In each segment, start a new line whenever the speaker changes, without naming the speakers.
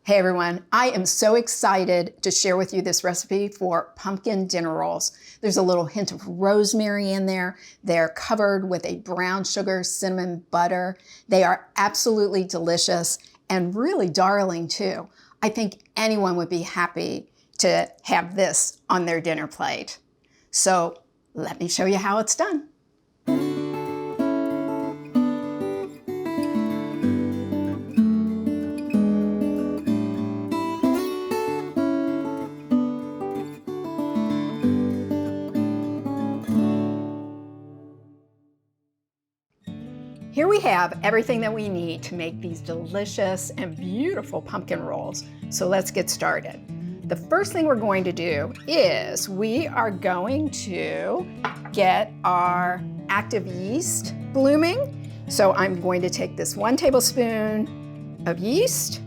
Hey everyone, I am so excited to share with you this recipe for pumpkin dinner rolls. There's a little hint of rosemary in there. They're covered with a brown sugar cinnamon butter. They are absolutely delicious and really darling too. I think anyone would be happy to have this on their dinner plate. So let me show you how it's done. Here we have everything that we need to make these delicious and beautiful pumpkin rolls. So let's get started. The first thing we're going to do is we are going to get our active yeast blooming. So I'm going to take this 1 tablespoon of yeast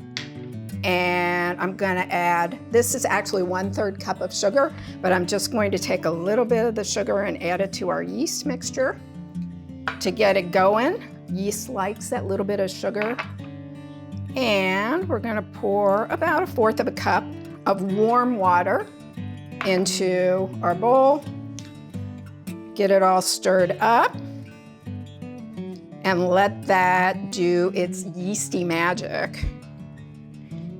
and I'm going to add, this is actually 1/3 cup of sugar, but I'm just going to take a little bit of the sugar and add it to our yeast mixture to get it going. Yeast likes that little bit of sugar. And we're going to pour about 1/4 cup of warm water into our bowl. Get it all stirred up and let that do its yeasty magic.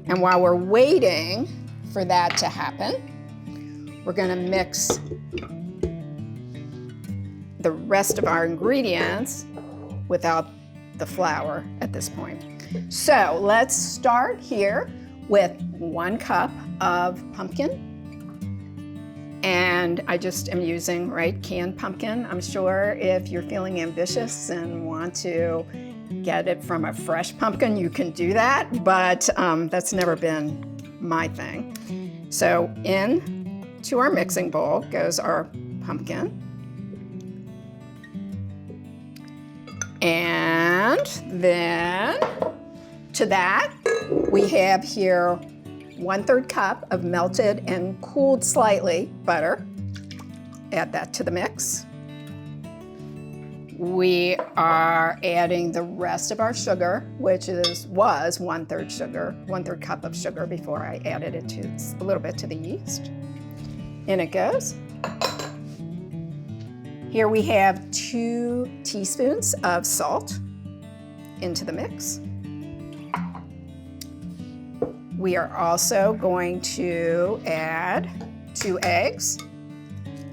And while we're waiting for that to happen, we're going to mix the rest of our ingredients without the flour at this point. So let's start here with 1 cup of pumpkin. And I just am using canned pumpkin. I'm sure if you're feeling ambitious and want to get it from a fresh pumpkin, you can do that, but that's never been my thing. So into our mixing bowl goes our pumpkin. And then to that, we have here 1/3 cup of melted and cooled slightly butter. Add that to the mix. We are adding the rest of our sugar, which was 1/3 cup of sugar before I added it to a little bit to the yeast. In it goes. Here we have 2 teaspoons of salt into the mix. We are also going to add 2 eggs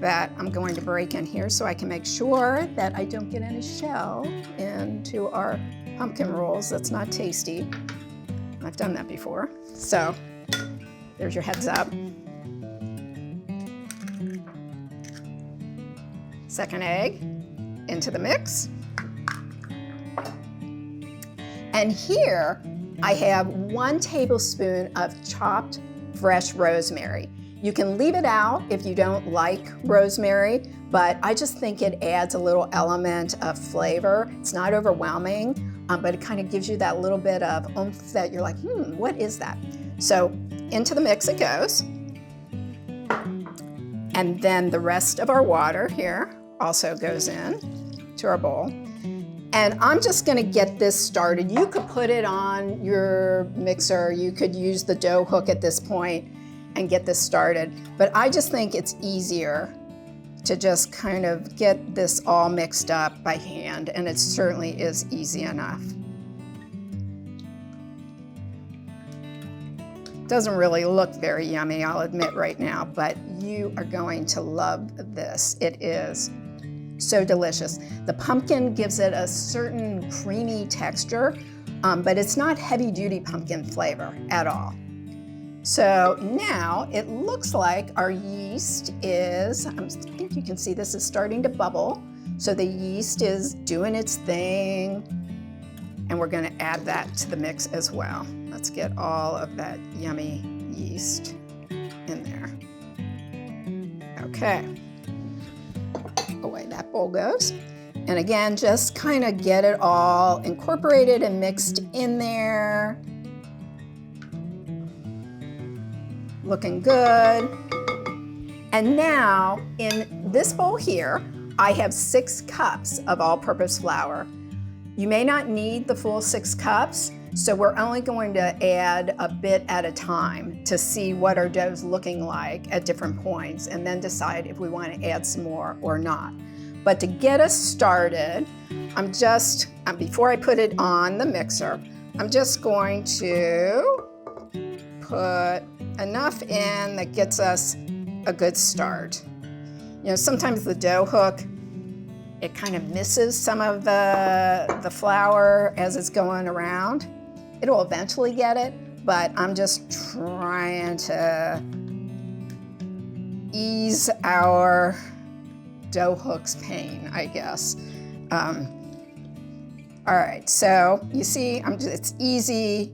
that I'm going to break in here so I can make sure that I don't get any shell into our pumpkin rolls. That's not tasty. I've done that before. So there's your heads up. Second egg into the mix. And here I have 1 tablespoon of chopped fresh rosemary. You can leave it out if you don't like rosemary, but I just think it adds a little element of flavor. It's not overwhelming, but it kind of gives you that little bit of oomph that you're like, what is that? So into the mix it goes. And then the rest of our water here also goes in to our bowl. And I'm just gonna get this started. You could put it on your mixer, you could use the dough hook at this point and get this started. But I just think it's easier to just kind of get this all mixed up by hand, and it certainly is easy enough. Doesn't really look very yummy, I'll admit right now, but you are going to love this. It is so delicious. The pumpkin gives it a certain creamy texture, but it's not heavy-duty pumpkin flavor at all. So now it looks like our yeast is, I think you can see this is starting to bubble. So the yeast is doing its thing, and we're gonna add that to the mix as well. Let's get all of that yummy yeast in there. Okay. Away that bowl goes. And again, just kind of get it all incorporated and mixed in there. Looking good. And now in this bowl here, I have 6 cups of all-purpose flour. You may not need the full 6 cups, So we're only going to add a bit at a time to see what our dough's looking like at different points and then decide if we want to add some more or not. But to get us started, before I put it on the mixer, I'm just going to put enough in that gets us a good start. You know, sometimes the dough hook, it kind of misses some of the flour as it's going around. It'll eventually get it, but I'm just trying to ease our dough hook's pain, I guess. All right, so you see, it's easy,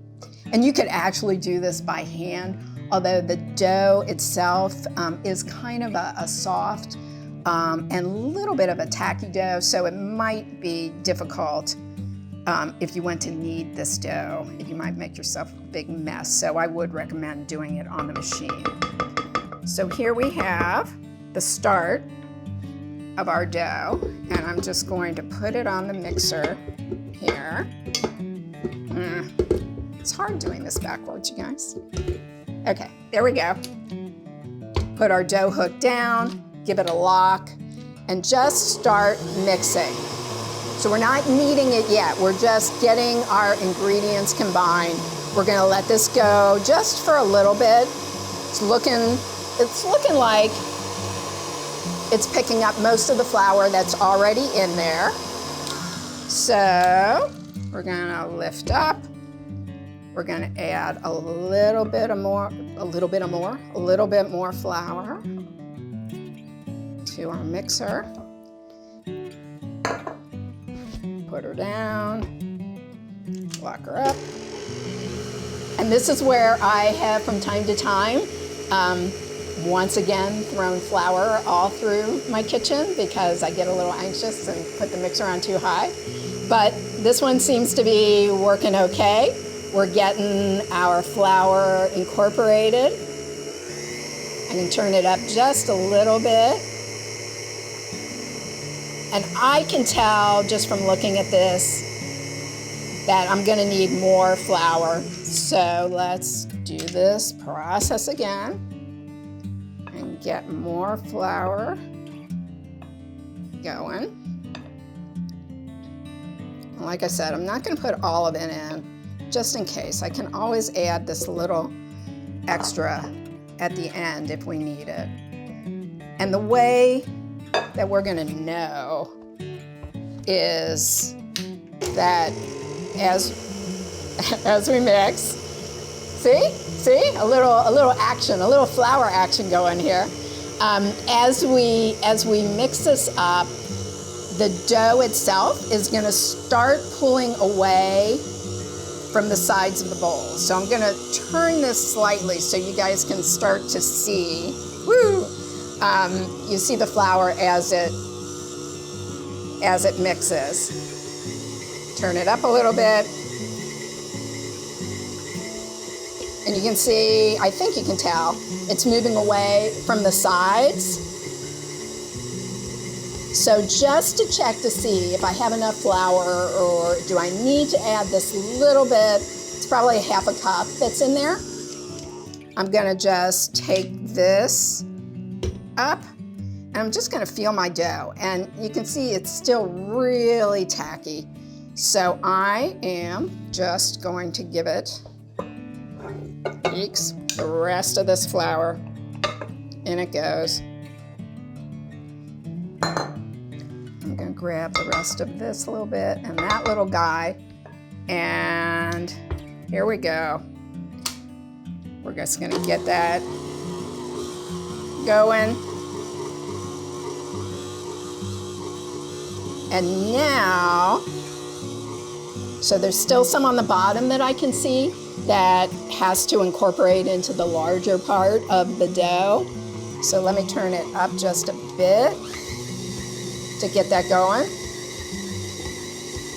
and you could actually do this by hand, although the dough itself is kind of a soft and a little bit of a tacky dough, so it might be difficult if you went to knead this dough. You might make yourself a big mess, so I would recommend doing it on the machine. So here we have the start of our dough, and I'm just going to put it on the mixer here. It's hard doing this backwards, you guys. Okay, there we go. Put our dough hook down, give it a lock, and just start mixing. So we're not kneading it yet. We're just getting our ingredients combined. We're gonna let this go just for a little bit. It's looking like it's picking up most of the flour that's already in there. So we're gonna lift up. We're gonna add a little bit more flour to our mixer. Put her down, lock her up. And this is where I have, from time to time, once again, thrown flour all through my kitchen because I get a little anxious and put the mixer on too high. But this one seems to be working okay. We're getting our flour incorporated. I can turn it up just a little bit. And I can tell just from looking at this that I'm gonna need more flour. So let's do this process again and get more flour going. And like I said, I'm not gonna put all of it in, just in case. I can always add this little extra at the end if we need it. And the way that we're gonna know is that as we mix, see, a little action, a little flour action going here. As we mix this up, the dough itself is gonna start pulling away from the sides of the bowl. So I'm gonna turn this slightly so you guys can start to see. Woo! You see the flour as it mixes. Turn it up a little bit. And you can see, I think you can tell, it's moving away from the sides. So just to check to see if I have enough flour or do I need to add this little bit, it's probably a half a cup that's in there. I'm gonna just take this up and I'm just gonna feel my dough. And you can see it's still really tacky. So I am just going to give it the rest of this flour. In it goes. I'm gonna grab the rest of this little bit and that little guy. And here we go. We're just gonna get that going. And now, so there's still some on the bottom that I can see that has to incorporate into the larger part of the dough. So let me turn it up just a bit to get that going.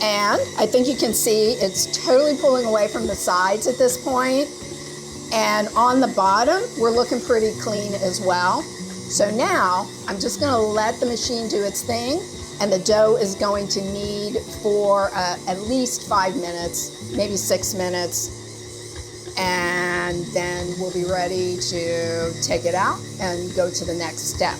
And I think you can see it's totally pulling away from the sides at this point. And on the bottom, we're looking pretty clean as well. So now I'm just gonna let the machine do its thing And the dough is going to knead for at least 5 minutes, maybe 6 minutes. And then we'll be ready to take it out and go to the next step.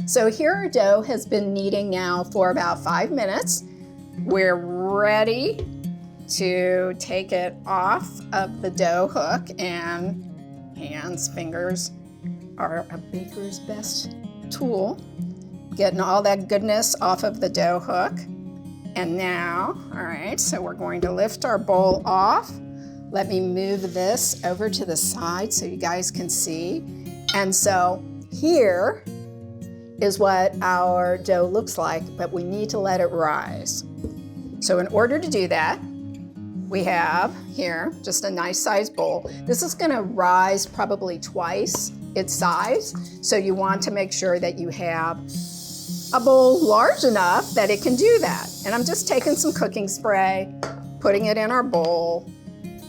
So here our dough has been kneading now for about 5 minutes. We're ready to take it off of the dough hook, and hands, fingers are a baker's best tool. Getting all that goodness off of the dough hook. And now, all right, so we're going to lift our bowl off. Let me move this over to the side so you guys can see. And so here is what our dough looks like, but we need to let it rise. So in order to do that, we have here just a nice sized bowl. This is gonna rise probably twice its size. So you want to make sure that you have a bowl large enough that it can do that. And I'm just taking some cooking spray, putting it in our bowl.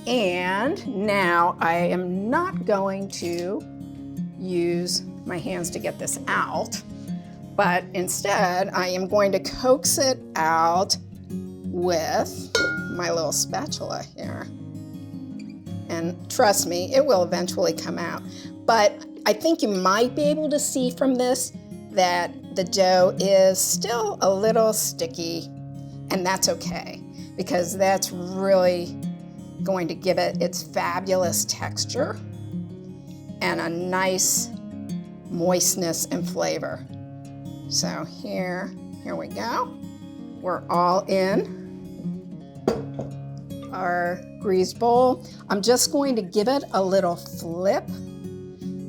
And now I am not going to use my hands to get this out, but instead I am going to coax it out with my little spatula here. And trust me, it will eventually come out. But I think you might be able to see from this that the dough is still a little sticky, and that's okay, because that's really going to give it its fabulous texture and a nice moistness and flavor. So here we go. We're all in our greased bowl. I'm just going to give it a little flip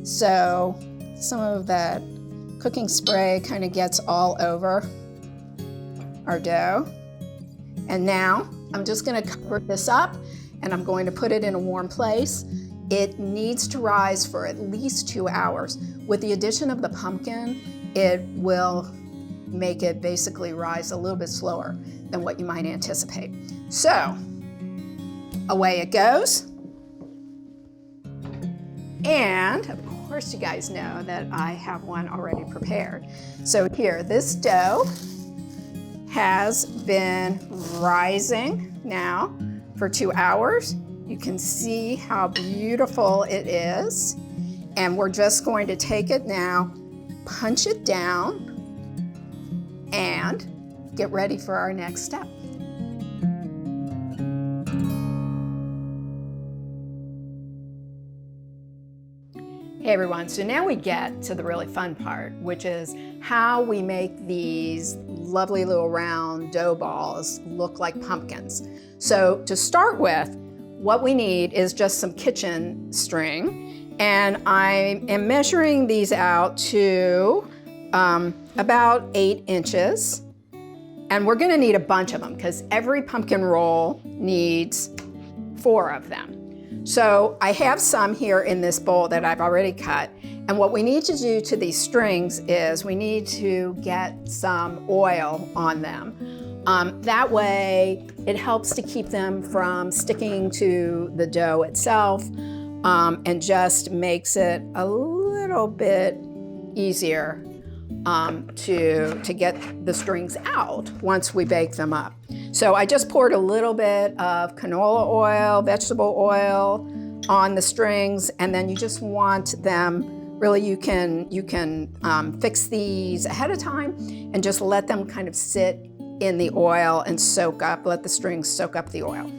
so some of that cooking spray kind of gets all over our dough. And now I'm just going to cover this up and I'm going to put it in a warm place. It needs to rise for at least 2 hours. With the addition of the pumpkin, it will make it basically rise a little bit slower than what you might anticipate. So away it goes. And of course you guys know that I have one already prepared. So here, this dough has been rising now for 2 hours. You can see how beautiful it is. And we're just going to take it now, punch it down, and get ready for our next step. Hey everyone, so now we get to the really fun part, which is how we make these lovely little round dough balls look like pumpkins. So to start with, what we need is just some kitchen string, and I am measuring these out to about 8 inches. And we're gonna need a bunch of them because every pumpkin roll needs 4 of them. So I have some here in this bowl that I've already cut. And what we need to do to these strings is we need to get some oil on them. That way it helps to keep them from sticking to the dough itself, and just makes it a little bit easier to get the strings out once we bake them up. So I just poured a little bit of canola oil, vegetable oil on the strings, and then you just want them, really you can fix these ahead of time and just let them kind of sit in the oil and soak up, let the strings soak up the oil.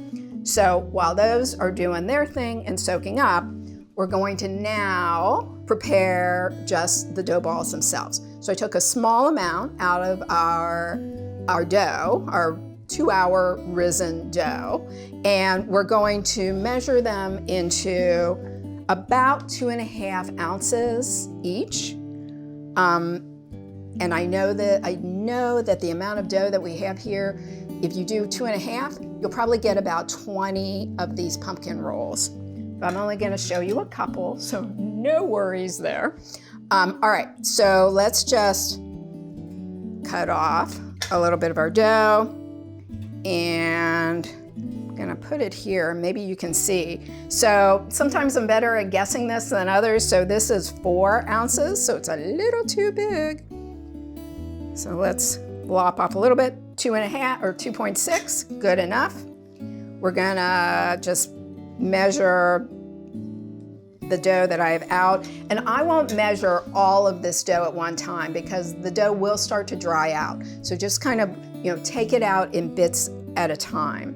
So while those are doing their thing and soaking up, we're going to now prepare just the dough balls themselves. So I took a small amount out of our dough, our 2-hour risen dough, and we're going to measure them into about 2.5 ounces each. And I know that the amount of dough that we have here, if you do 2.5, you'll probably get about 20 of these pumpkin rolls. But I'm only going to show you a couple, so no worries there. All right, so let's just cut off a little bit of our dough. And I'm gonna put it here, maybe you can see. So sometimes I'm better at guessing this than others. So this is 4 ounces, so it's a little too big. So let's lop off a little bit, 2.5 or 2.6, good enough. We're gonna just measure the dough that I have out, and I won't measure all of this dough at one time because the dough will start to dry out. So just kind of, take it out in bits at a time.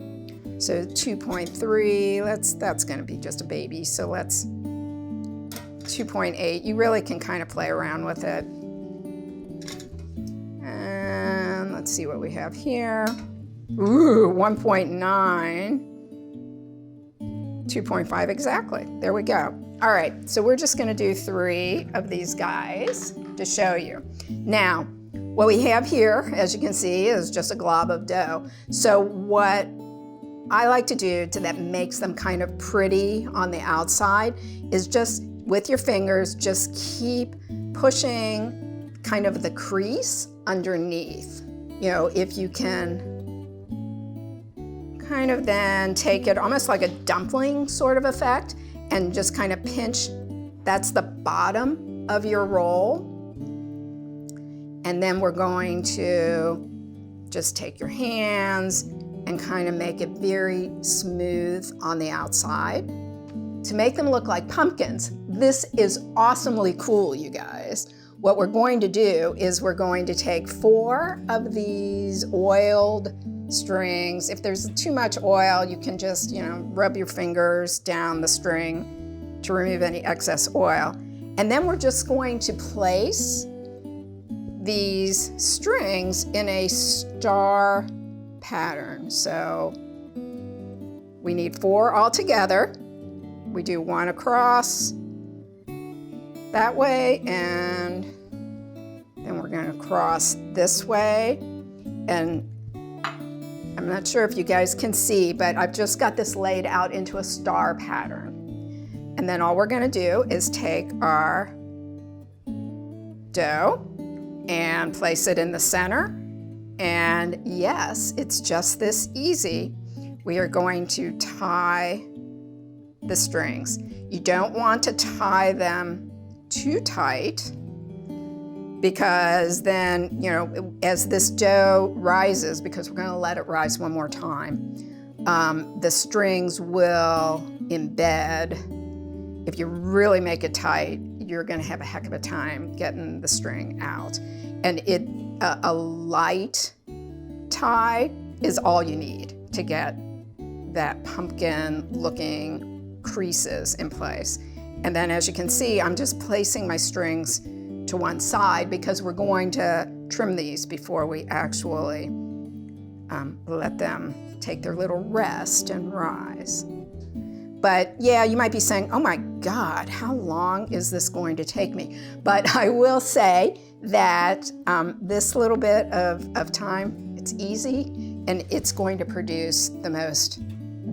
So 2.3, that's gonna be just a baby. So let's 2.8. You really can kind of play around with it. And let's see what we have here. Ooh, 1.9. 2.5 exactly. There we go. All right, so we're just gonna do 3 of these guys to show you. Now, what we have here, as you can see, is just a glob of dough. So what I like to do that makes them kind of pretty on the outside is just with your fingers, just keep pushing kind of the crease underneath. If you can kind of then take it almost like a dumpling sort of effect and just kind of pinch, that's the bottom of your roll. And then we're going to just take your hands and kind of make it very smooth on the outside to make them look like pumpkins. This is awesomely cool, you guys. What we're going to do is we're going to take 4 of these oiled strings. If there's too much oil, you can just, rub your fingers down the string to remove any excess oil. And then we're just going to place these strings in a star pattern. So we need 4 all together. We do 1 across that way, and then we're going to cross this way. And I'm not sure if you guys can see, but I've just got this laid out into a star pattern. And then all we're gonna do is take our dough and place it in the center. And yes, it's just this easy. We are going to tie the strings. You don't want to tie them too tight, because then, as this dough rises, because we're gonna let it rise one more time, the strings will embed. If you really make it tight, you're gonna have a heck of a time getting the string out. And a light tie is all you need to get that pumpkin looking creases in place. And then as you can see, I'm just placing my strings to one side because we're going to trim these before we actually let them take their little rest and rise. But yeah, you might be saying, oh my God, how long is this going to take me? But I will say that this little bit of time, it's easy, and it's going to produce the most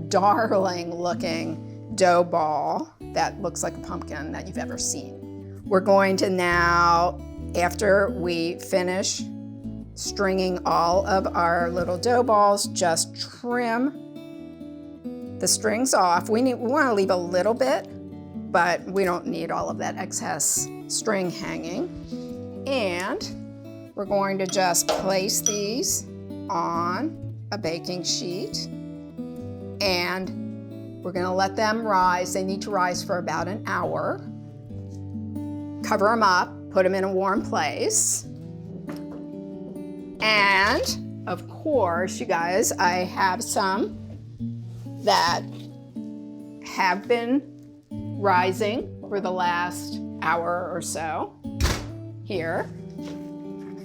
darling looking dough ball that looks like a pumpkin that you've ever seen. We're going to now, after we finish stringing all of our little dough balls, just trim the strings off. We want to leave a little bit, but we don't need all of that excess string hanging. And we're going to just place these on a baking sheet, and we're going to let them rise. They need to rise for about an hour. Cover them up, put them in a warm place. And of course, you guys, I have some that have been rising for the last hour or so here.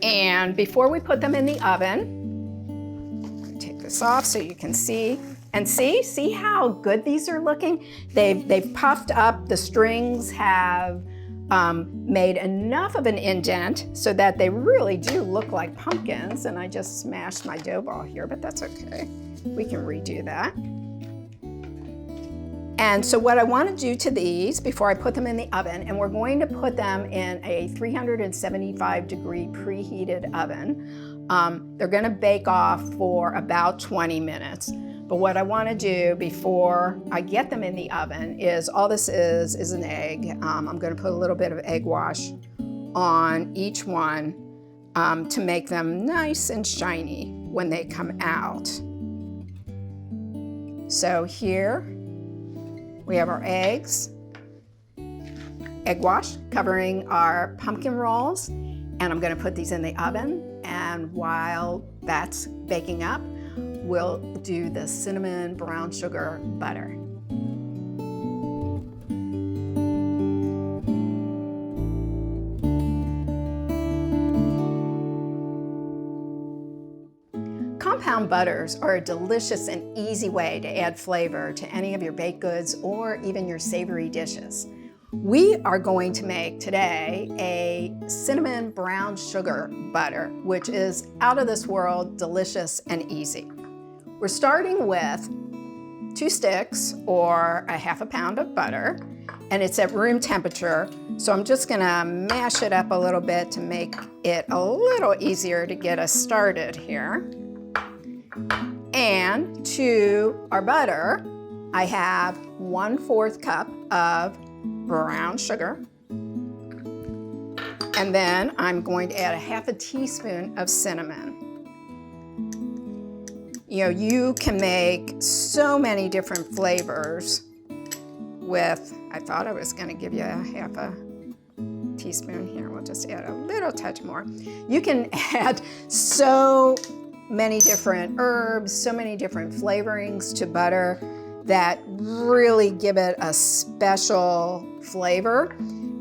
And before we put them in the oven, take this off so you can see. And see how good these are looking? They've puffed up, the strings have made enough of an indent so that they really do look like pumpkins. And I just smashed my dough ball here, but that's okay. We can redo that. And so what I want to do to these before I put them in the oven, and we're going to put them in a 375 degree preheated oven. They're gonna bake off for about 20 minutes. But what I wanna do before I get them in the oven is, all this is an egg. I'm gonna put a little bit of egg wash on each one to make them nice and shiny when they come out. So here we have our eggs, egg wash covering our pumpkin rolls, and I'm gonna put these in the oven, and while that's baking up, we'll do the cinnamon brown sugar butter. Compound butters are a delicious and easy way to add flavor to any of your baked goods or even your savory dishes. We are going to make today a cinnamon brown sugar butter, which is out of this world delicious and easy. We're starting with 2 sticks or a half a pound of butter, and it's at room temperature. So I'm just gonna mash it up a little bit to make it a little easier to get us started here. And to our butter, I have 1/4 cup of brown sugar. And then I'm going to add a half a teaspoon of cinnamon. You know, you can make so many different flavors with, I thought I was gonna give you a half a teaspoon here. We'll just add a little touch more. You can add so many different herbs, so many different flavorings to butter that really give it a special flavor.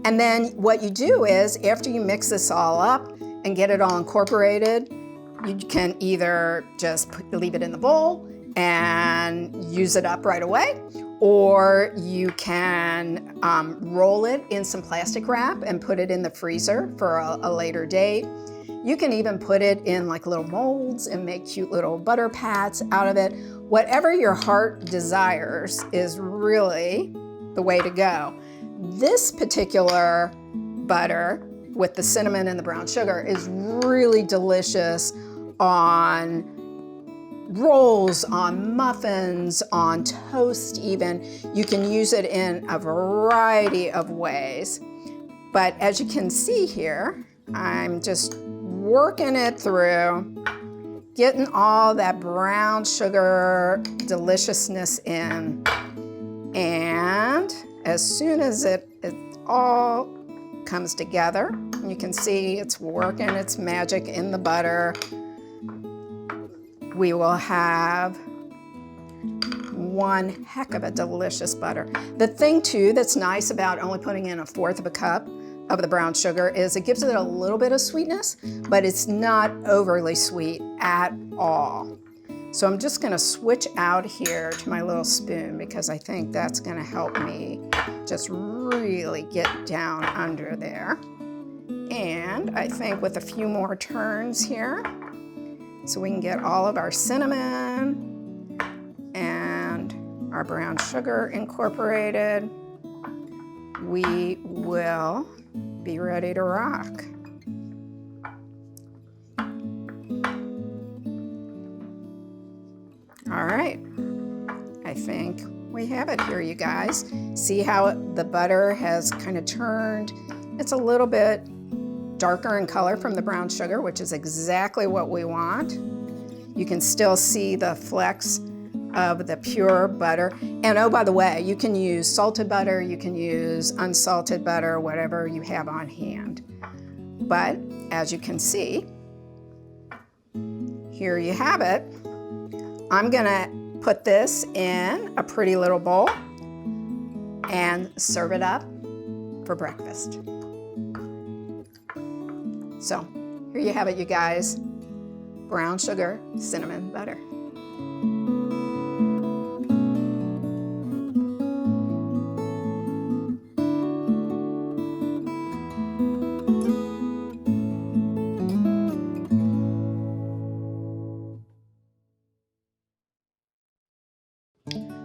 And then what you do is, after you mix this all up and get it all incorporated, you can either just leave it in the bowl and use it up right away, or you can roll it in some plastic wrap and put it in the freezer for a later date. You can even put it in like little molds and make cute little butter pats out of it. Whatever your heart desires is really the way to go. This particular butter with the cinnamon and the brown sugar is really delicious on rolls, on muffins, on toast even. You can use it in a variety of ways. But as you can see here, I'm just working it through, getting all that brown sugar deliciousness in. And as soon as it all comes together, you can see it's working its magic in the butter, we will have one heck of a delicious butter. The thing too that's nice about only putting in 1/4 cup of the brown sugar is it gives it a little bit of sweetness, but it's not overly sweet at all. So I'm just gonna switch out here to my little spoon because I think that's gonna help me just really get down under there. And I think with a few more turns here, so we can get all of our cinnamon and our brown sugar incorporated, we will be ready to rock. All right, I think we have it here, you guys. See how the butter has kind of turned? It's a little bit darker in color from the brown sugar, which is exactly what we want. You can still see the flecks of the pure butter. And oh, by the way, you can use salted butter, you can use unsalted butter, whatever you have on hand. But as you can see, here you have it. I'm gonna put this in a pretty little bowl and serve it up for breakfast. So here you have it, you guys. Brown sugar, cinnamon butter.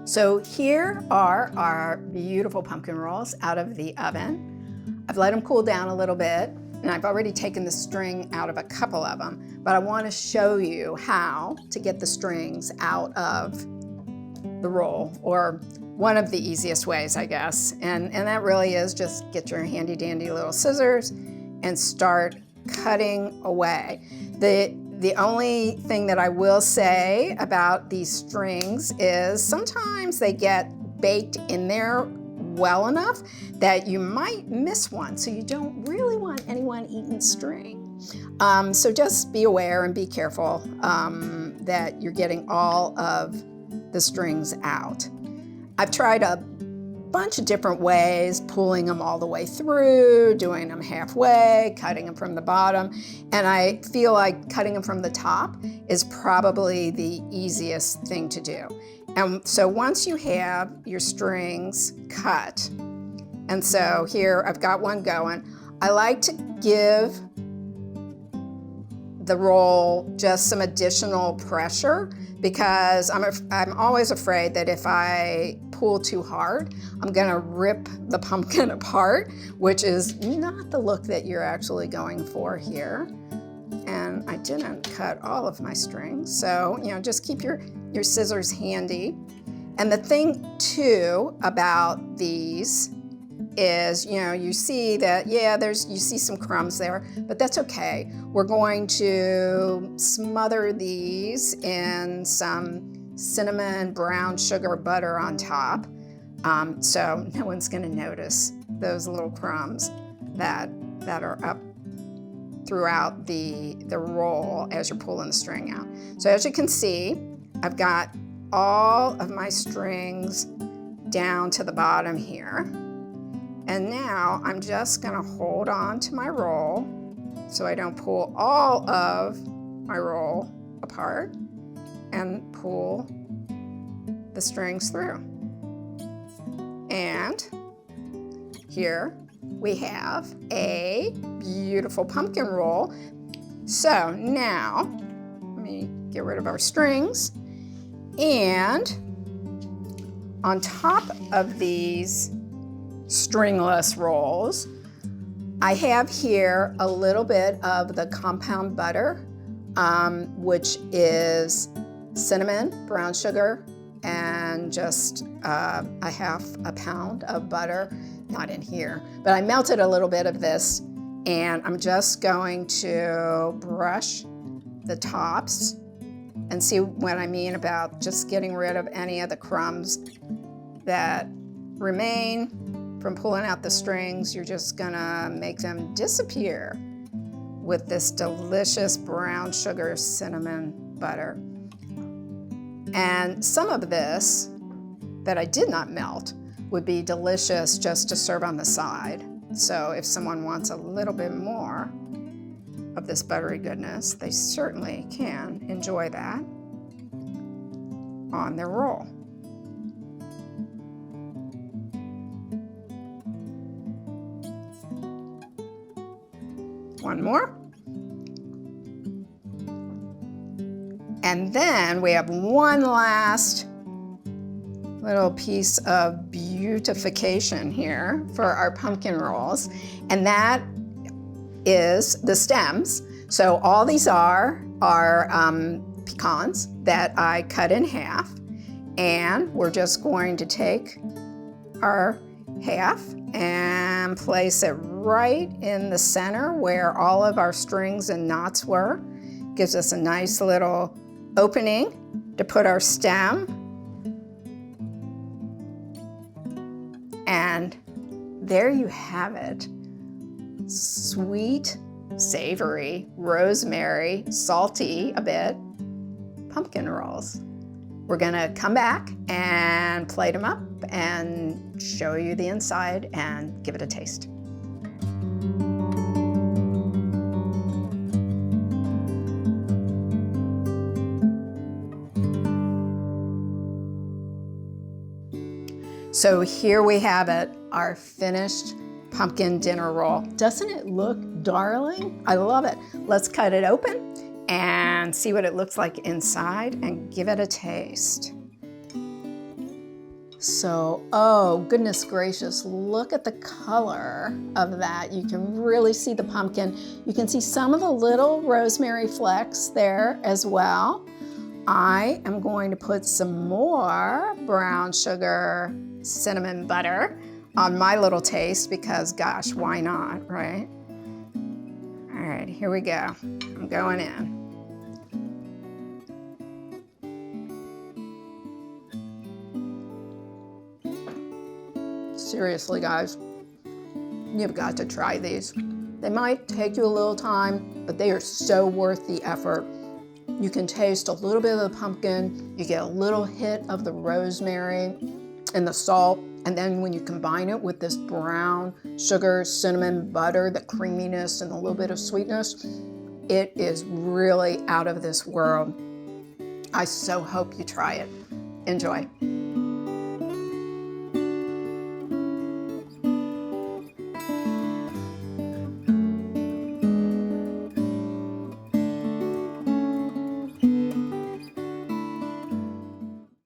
So here are our beautiful pumpkin rolls out of the oven. I've let them cool down a little bit, and I've already taken the string out of a couple of them, but I want to show you how to get the strings out of the roll, or one of the easiest ways, I guess. And that really is just get your handy dandy little scissors and start cutting away. The only thing that I will say about these strings is sometimes they get baked in there well enough that you might miss one, so you don't really want anyone eating string. So just be aware and be careful that you're getting all of the strings out. I've tried a bunch of different ways, pulling them all the way through, doing them halfway, cutting them from the bottom, and I feel like cutting them from the top is probably the easiest thing to do. And so once you have your strings cut, and so here I've got one going, I like to give the roll just some additional pressure, because I'm always afraid that if I pull too hard, I'm gonna rip the pumpkin apart, which is not the look that you're actually going for here. And I didn't cut all of my strings, so just keep your scissors handy. And the thing too about these is, you see that, yeah, you see some crumbs there, but that's okay. We're going to smother these in some cinnamon brown sugar butter on top, so no one's going to notice those little crumbs that are up throughout the roll as you're pulling the string out. So as you can see, I've got all of my strings down to the bottom here. And now I'm just gonna hold on to my roll so I don't pull all of my roll apart, and pull the strings through. And here we have a beautiful pumpkin roll. So now, let me get rid of our strings. And on top of these stringless rolls, I have here a little bit of the compound butter, which is cinnamon, brown sugar, and just a half a pound of butter. Not in here, but I melted a little bit of this, and I'm just going to brush the tops, and see what I mean about just getting rid of any of the crumbs that remain from pulling out the strings. You're just gonna make them disappear with this delicious brown sugar cinnamon butter. And some of this that I did not melt would be delicious just to serve on the side. So if someone wants a little bit more of this buttery goodness, they certainly can enjoy that on their roll. One more. And then we have one last little piece of beautification here for our pumpkin rolls, and that is the stems. So all these are pecans that I cut in half, and we're just going to take our half and place it right in the center where all of our strings and knots were. Gives us a nice little opening to put our stem. And there you have it. Sweet, savory, rosemary, salty a bit, pumpkin rolls. We're gonna come back and plate them up and show you the inside and give it a taste. So here we have it, our finished pumpkin dinner roll. Doesn't it look darling? I love it. Let's cut it open and see what it looks like inside and give it a taste. So, oh goodness gracious, look at the color of that. You can really see the pumpkin. You can see some of the little rosemary flecks there as well. I am going to put some more brown sugar, cinnamon butter on my little taste because gosh, why not, right? All right, here we go. I'm going in. Seriously, guys, you've got to try these. They might take you a little time, but they are so worth the effort. You can taste a little bit of the pumpkin, you get a little hit of the rosemary and the salt, and then when you combine it with this brown sugar, cinnamon, butter, the creaminess and a little bit of sweetness, it is really out of this world. I so hope you try it. Enjoy.